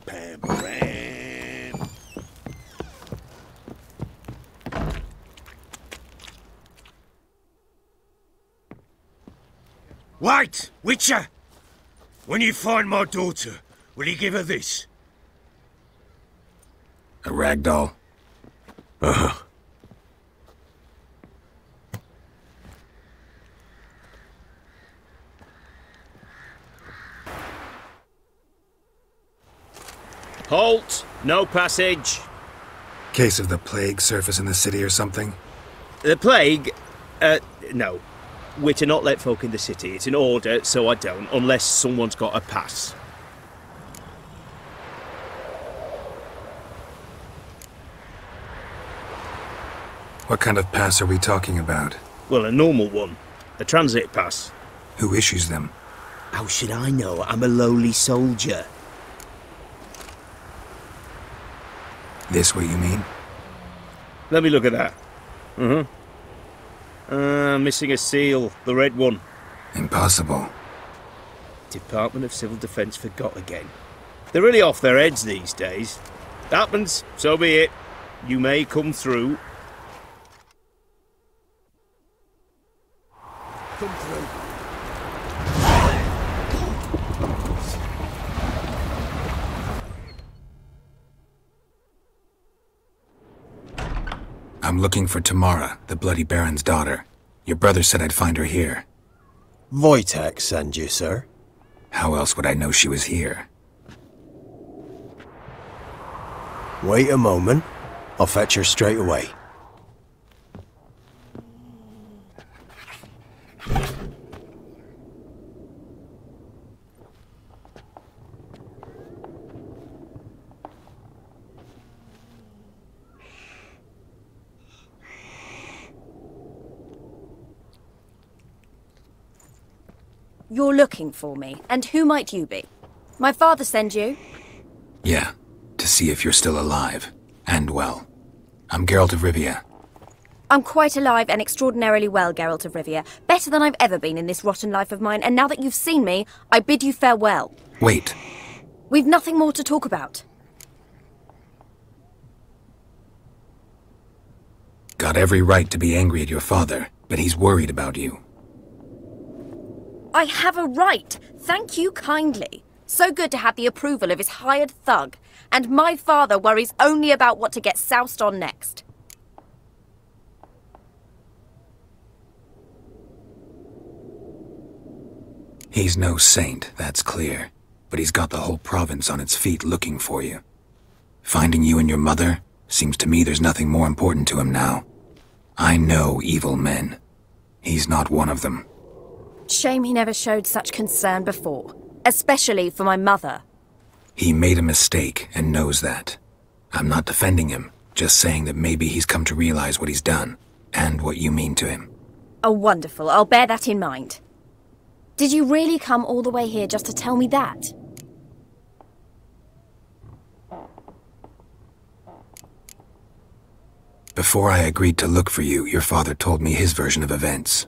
Pam, pam. Wait, Witcher! When you find my daughter, will you give her this? A ragdoll? Uh-huh. Halt! No passage. Case of the plague surface in the city or something? The plague? No. We're to not let folk in the city. It's an order, so I don't, unless someone's got a pass. What kind of pass are we talking about? Well, a normal one. A transit pass. Who issues them? How should I know? I'm a lowly soldier. This what you mean? Let me look at that. Missing a seal. The red one. Impossible. Department of Civil Defence forgot again. They're really off their heads these days. Happens, so be it. You may come through. Come through. I'm looking for Tamara, the Bloody Baron's daughter. Your brother said I'd find her here. Wojtek send you, sir. How else would I know she was here? Wait a moment. I'll fetch her straight away. You're looking for me, and who might you be? My father send you? Yeah, to see if you're still alive. And well. I'm Geralt of Rivia. I'm quite alive and extraordinarily well, Geralt of Rivia. Better than I've ever been in this rotten life of mine, and now that you've seen me, I bid you farewell. Wait. We've nothing more to talk about. Got every right to be angry at your father, but he's worried about you. I have a right. Thank you kindly. So good to have the approval of his hired thug. And my father worries only about what to get soused on next. He's no saint, that's clear. But he's got the whole province on its feet looking for you. Finding you and your mother, seems to me there's nothing more important to him now. I know evil men. He's not one of them. Shame he never showed such concern before. Especially for my mother. He made a mistake and knows that. I'm not defending him, just saying that maybe he's come to realize what he's done, and what you mean to him. Oh, wonderful. I'll bear that in mind. Did you really come all the way here just to tell me that? Before I agreed to look for you, your father told me his version of events.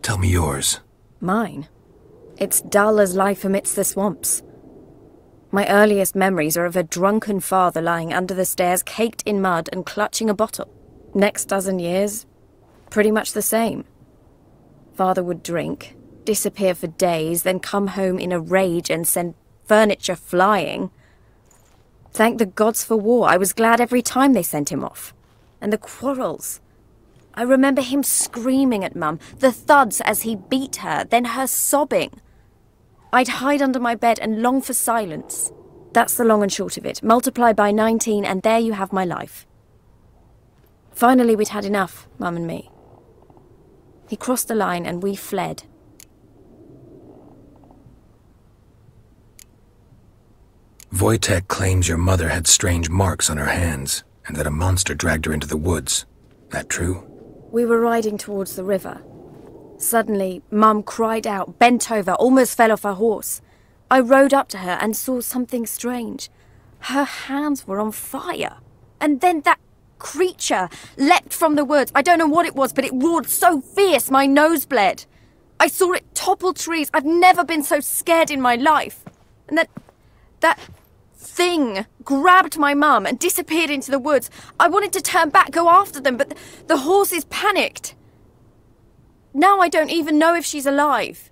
Tell me yours. Mine? It's dull as life amidst the swamps. My earliest memories are of a drunken father lying under the stairs, caked in mud and clutching a bottle. Next dozen years, pretty much the same. Father would drink, disappear for days, then come home in a rage and send furniture flying. Thank the gods for war. I was glad every time they sent him off. And the quarrels. I remember him screaming at Mum, the thuds as he beat her, then her sobbing. I'd hide under my bed and long for silence. That's the long and short of it. Multiply by 19 and there you have my life. Finally we'd had enough, Mum and me. He crossed the line and we fled. Wojtek claims your mother had strange marks on her hands, and that a monster dragged her into the woods. That true? We were riding towards the river. Suddenly, Mum cried out, bent over, almost fell off her horse. I rode up to her and saw something strange. Her hands were on fire. And then that creature leapt from the woods. I don't know what it was, but it roared so fierce my nose bled. I saw it topple trees. I've never been so scared in my life. And that thing grabbed my mum and disappeared into the woods. I wanted to turn back, go after them, but the horses panicked. Now I don't even know if she's alive.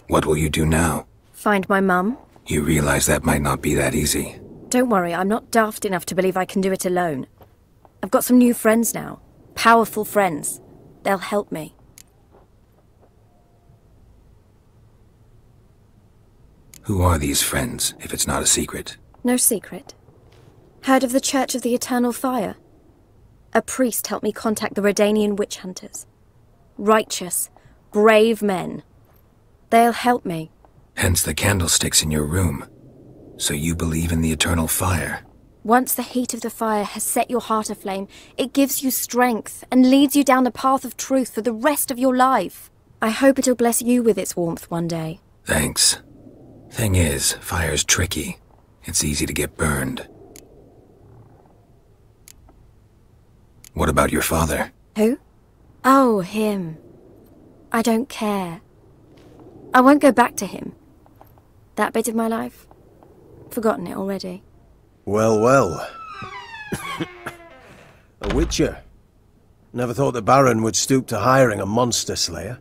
What will you do now? Find my mum. You realize that might not be that easy. Don't worry, I'm not daft enough to believe I can do it alone. I've got some new friends now. Powerful friends. They'll help me. Who are these friends, if it's not a secret? No secret. Heard of the Church of the Eternal Fire? A priest helped me contact the Redanian witch hunters. Righteous, brave men. They'll help me. Hence the candlesticks in your room. So you believe in the eternal fire? Once the heat of the fire has set your heart aflame, it gives you strength and leads you down the path of truth for the rest of your life. I hope it'll bless you with its warmth one day. Thanks. Thing is, fire's tricky. It's easy to get burned. What about your father? Who? Oh, him. I don't care. I won't go back to him. That bit of my life? Forgotten it already. Well, well. A witcher. Never thought the Baron would stoop to hiring a monster slayer.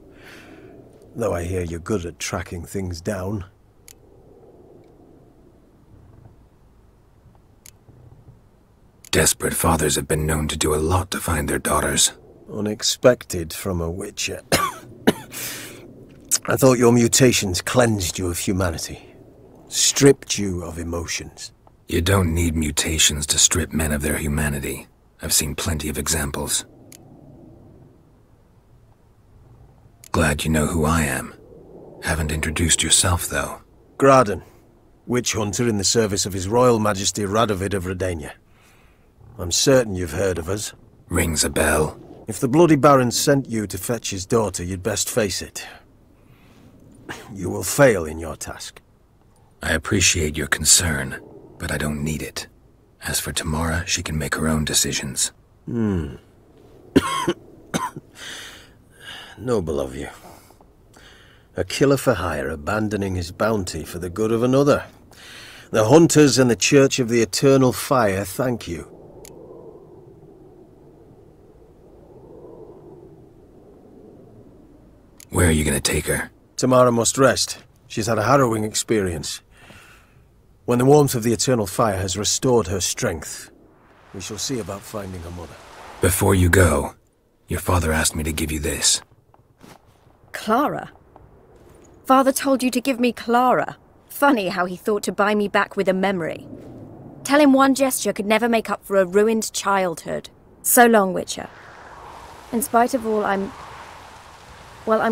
Though I hear you're good at tracking things down. Desperate fathers have been known to do a lot to find their daughters. Unexpected from a witcher. I thought your mutations cleansed you of humanity. Stripped you of emotions. You don't need mutations to strip men of their humanity. I've seen plenty of examples. Glad you know who I am. Haven't introduced yourself, though. Graden, witch hunter in the service of His Royal Majesty Radovid of Redania. I'm certain you've heard of us. Rings a bell. If the Bloody Baron sent you to fetch his daughter, you'd best face it. You will fail in your task. I appreciate your concern, but I don't need it. As for Tamara, she can make her own decisions. Noble of you. A killer for hire abandoning his bounty for the good of another. The hunters and the Church of the Eternal Fire thank you. Where are you gonna take her? Tamara must rest. She's had a harrowing experience. When the warmth of the eternal fire has restored her strength, we shall see about finding her mother. Before you go, your father asked me to give you this. Clara? Father told you to give me Clara. Funny how he thought to buy me back with a memory. Tell him one gesture could never make up for a ruined childhood. So long, Witcher. In spite of all, I'm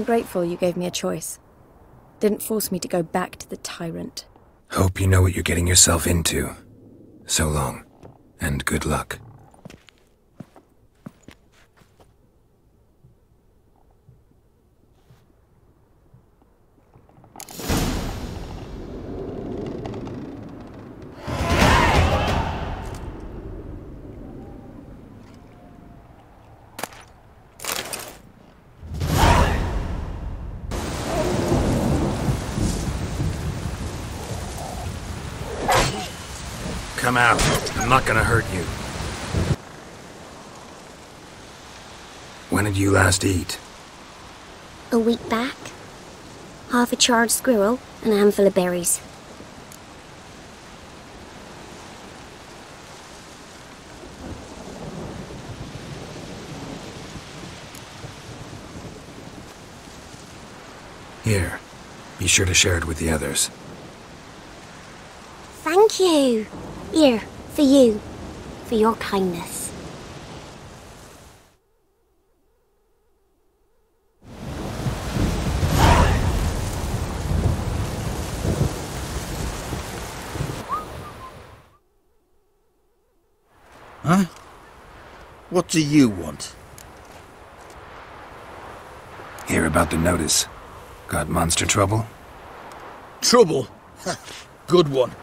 grateful you gave me a choice. Didn't force me to go back to the tyrant. Hope you know what you're getting yourself into. So long, and good luck. Come out. I'm not gonna hurt you. When did you last eat? A week back. Half a charred squirrel and a handful of berries. Here. Be sure to share it with the others. Thank you. Here, for you. For your kindness. Huh? What do you want? Hear about the notice. Got monster trouble? Trouble? Good one.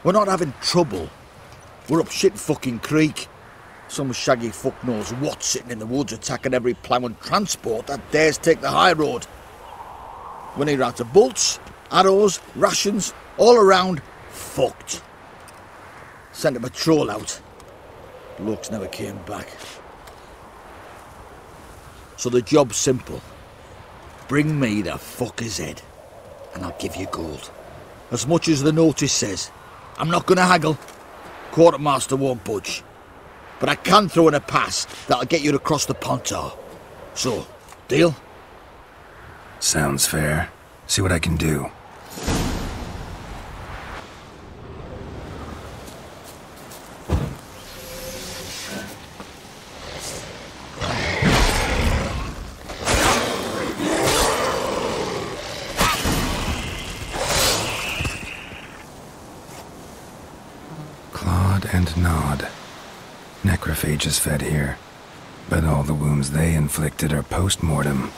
We're not having trouble. We're up shit fucking creek. Some shaggy fuck knows what sitting in the woods attacking every plough and transport that dares take the high road. We need out of bolts, arrows, rations, all around, fucked. Sent a patrol out. Blokes never came back. So the job's simple. Bring me the fucker's head, and I'll give you gold. As much as the notice says. I'm not gonna haggle. Quartermaster won't budge. But I can throw in a pass that'll get you across the Pontar. So, deal? Sounds fair. See what I can do. And nod. Necrophages fed here, but all the wounds they inflicted are post-mortem.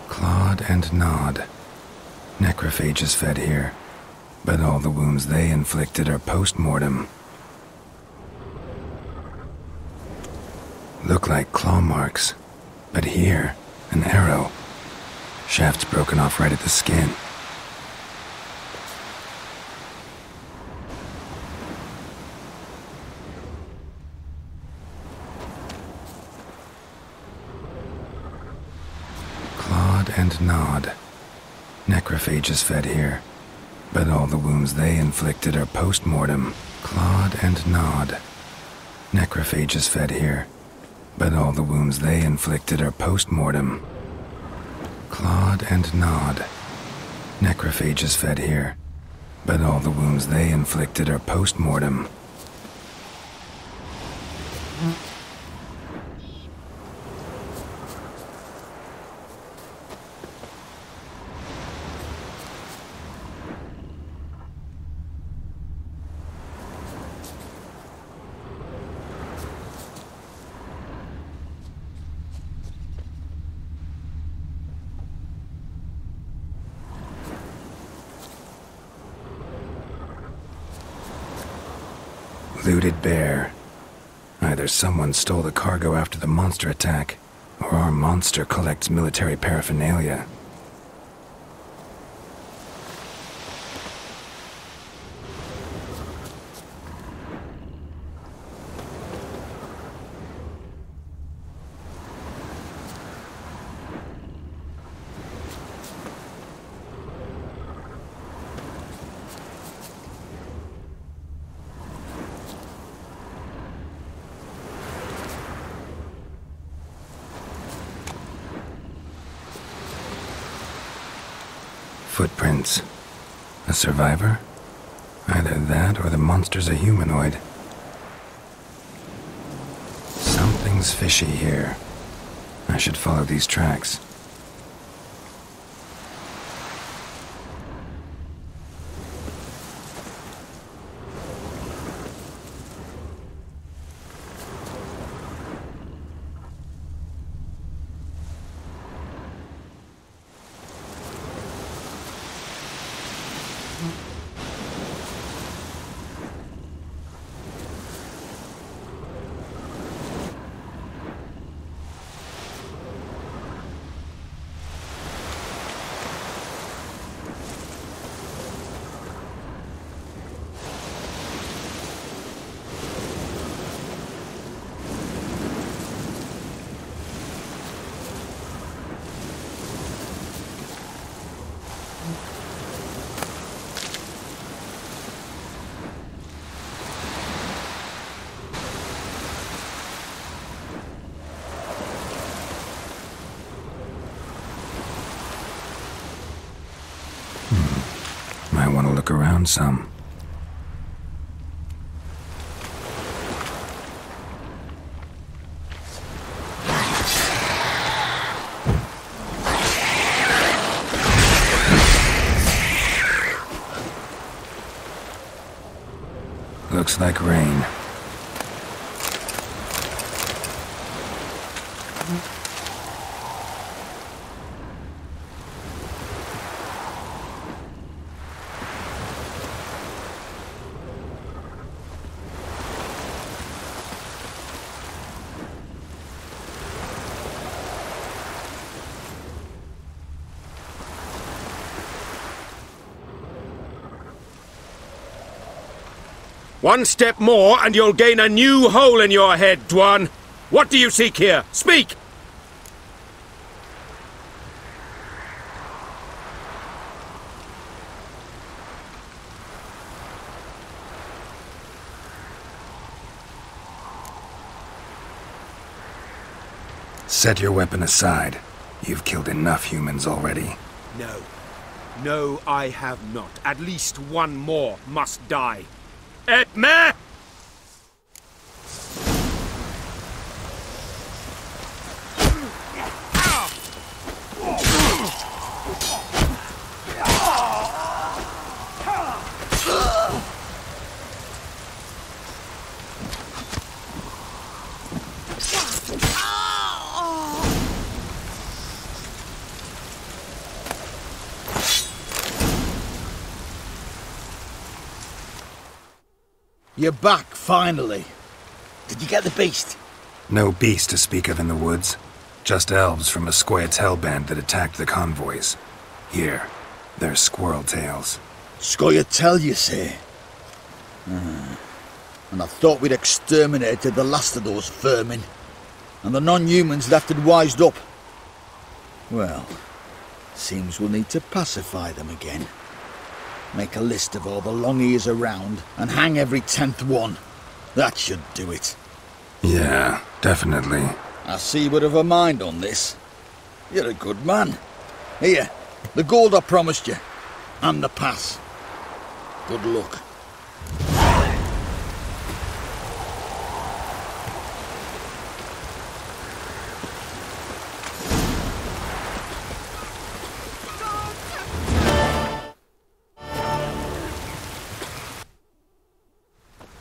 Clawed and nod. Necrophages fed here. But all the wounds they inflicted are post-mortem. Look like claw marks. But here, an arrow. Shaft's broken off right at the skin. Clawed and nod. Necrophages fed here. But all the wounds they inflicted are post-mortem. Clawed and nod. Necrophages fed here. But all the wounds they inflicted are post-mortem. Clawed and nod. Necrophages fed here. But all the wounds they inflicted are post-mortem. Looted bear. Either someone stole the cargo after the monster attack, Or our monster collects military paraphernalia. Footprints. A survivor? Either that or the monster's a humanoid. Something's fishy here. I should follow these tracks. Might want to look around some. Looks like rain. One step more and you'll gain a new hole in your head, Dwan. What do you seek here? Speak! Set your weapon aside. You've killed enough humans already. No. No, I have not. At least one more must die. Edme! You're back, finally. Did you get the beast? No beast to speak of in the woods. Just elves from a Squoyet's hellband that attacked the convoys. Here, they're squirrel tails. Squoyet tell, you say? And I thought we'd exterminated the last of those vermin. And the non-humans left it wised up. Well, seems we'll need to pacify them again. Make a list of all the long ears around and hang every 10th one. That should do it. Yeah, definitely. I see you would have a mind on this. You're a good man. Here, the gold I promised you. And the pass. Good luck.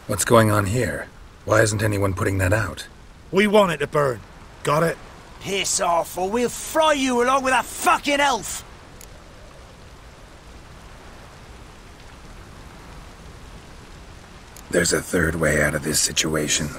What's going on here? Why isn't anyone putting that out? We want it to burn. Got it? Piss off, or we'll fry you along with that fucking elf! There's a third way out of this situation.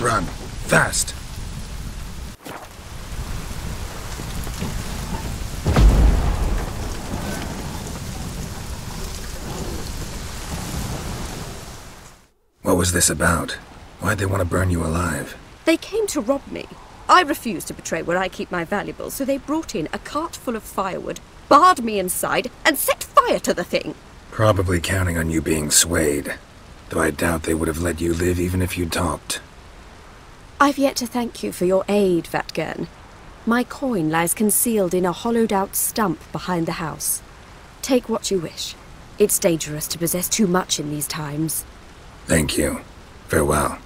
Run. Fast. What was this about? Why'd they want to burn you alive? They came to rob me. I refused to betray where I keep my valuables, so they brought in a cart full of firewood, barred me inside, and set fire to the thing. Probably counting on you being swayed. Though I doubt they would have let you live even if you talked. I've yet to thank you for your aid, Vatgern. My coin lies concealed in a hollowed-out stump behind the house. Take what you wish. It's dangerous to possess too much in these times. Thank you. Farewell.